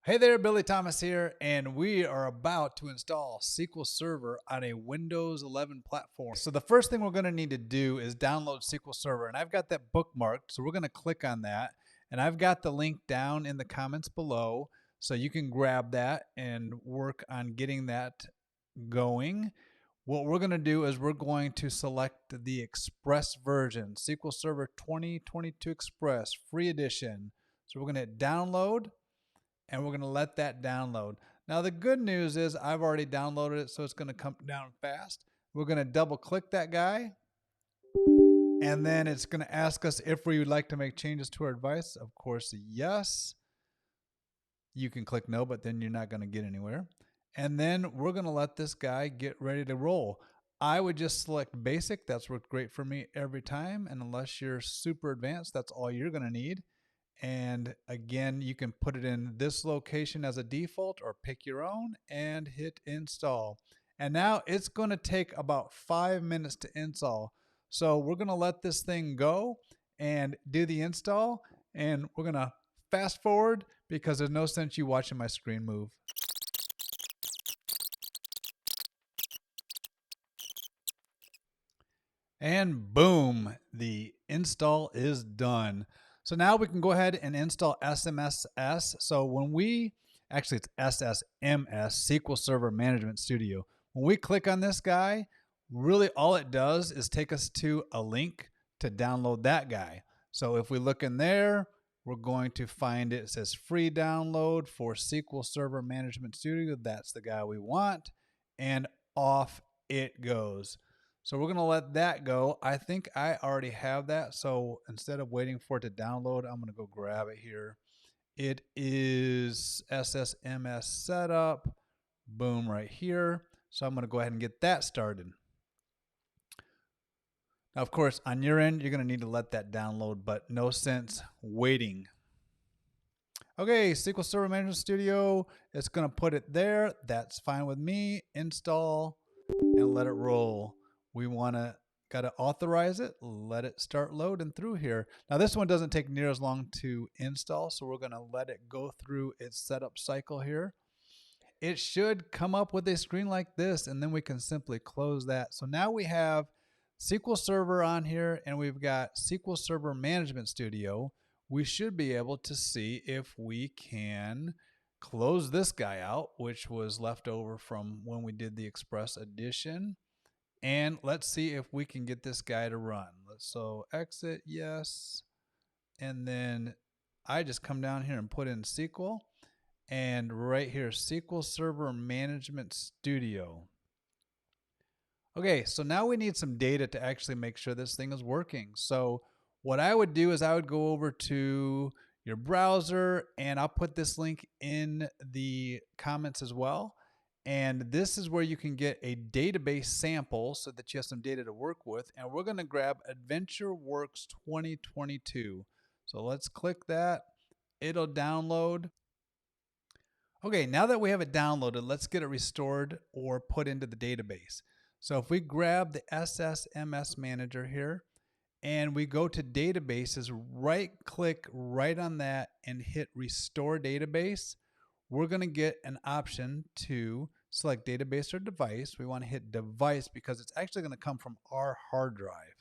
Hey there, Billy Thomas here, and we are about to install SQL Server on a Windows 11 platform. So the first thing we're going to need to do is download SQL Server, and I've got that bookmarked, so we're going to click on that, and I've got the link down in the comments below, so you can grab that and work on getting that going. What we're going to do is we're going to select the Express version, SQL Server 2022 Express, free edition. So we're going to hit download, and we're going to let that download. Now the good news is I've already downloaded it, so it's going to come down fast. We're going to double click that guy, and then it's going to ask us if we would like to make changes to our device. Of course, yes. You can click no, but then you're not going to get anywhere. And then we're going to let this guy get ready to roll. I would just select basic. That's worked great for me every time. And unless you're super advanced, that's all you're going to need. And again, you can put it in this location as a default or pick your own and hit install. And now it's going to take about 5 minutes to install. So we're going to let this thing go and do the install. And we're going to fast forward because there's no sense you watching my screen move. And boom, the install is done. So now we can go ahead and install SSMS. So when actually it's SSMS, SQL Server Management Studio. When we click on this guy, really all it does is take us to a link to download that guy. So if we look in there, we're going to find it says free download for SQL Server Management Studio. That's the guy we want. And off it goes. So we're going to let that go. I think I already have that. So instead of waiting for it to download, I'm going to go grab it here. It is SSMS setup. Boom, right here. So I'm going to go ahead and get that started. Now, of course, on your end, you're going to need to let that download, but no sense waiting. Okay, SQL Server Management Studio, it's going to put it there. That's fine with me. Install and let it roll. We gotta authorize it, let it start loading through here. Now this one doesn't take near as long to install, so we're gonna let it go through its setup cycle here. It should come up with a screen like this, and then we can simply close that. So now we have SQL Server on here, and we've got SQL Server Management Studio. We should be able to see if we can close this guy out, which was left over from when we did the Express edition. And let's see if we can get this guy to run. So exit, yes. And then I just come down here and put in SQL. And right here, SQL Server Management Studio. Okay, so now we need some data to actually make sure this thing is working. So what I would do is I would go over to your browser, and I'll put this link in the comments as well. And this is where you can get a database sample so that you have some data to work with. And we're going to grab Adventureworks 2022. So let's click that. It'll download. Okay, now that we have it downloaded, let's get it restored or put into the database. So if we grab the SSMS manager here and we go to databases, right click right on that and hit restore database, we're going to get an option to select database or device. We want to hit device because it's actually going to come from our hard drive.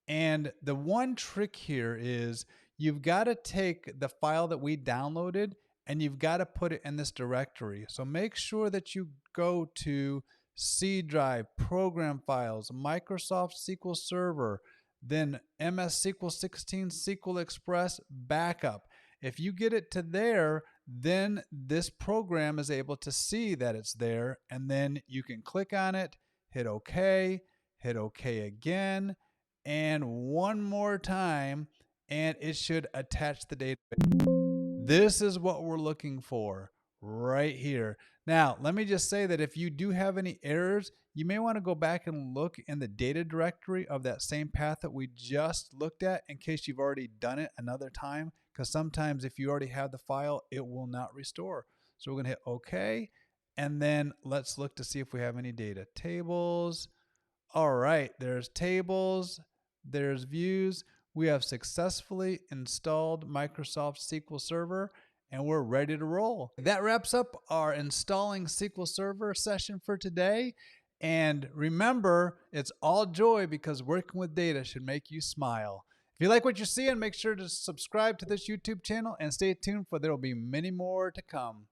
And the one trick here is you've got to take the file that we downloaded and you've got to put it in this directory. So make sure that you go to C drive, program files, Microsoft SQL Server, then MS SQL 16, SQL Express, backup. If you get it to there, then this program is able to see that it's there, and then you can click on it, hit OK again, and one more time, and it should attach the database. This is what we're looking for right here. Now, let me just say that if you do have any errors, you may want to go back and look in the data directory of that same path that we just looked at in case you've already done it another time, because sometimes if you already have the file, it will not restore. So we're going to hit OK, and then let's look to see if we have any data. Tables. All right, there's tables, there's views. We have successfully installed Microsoft SQL Server, and we're ready to roll. That wraps up our installing SQL Server session for today. And remember, it's all joy because working with data should make you smile. If you like what you're seeing, make sure to subscribe to this YouTube channel and stay tuned for there will be many more to come.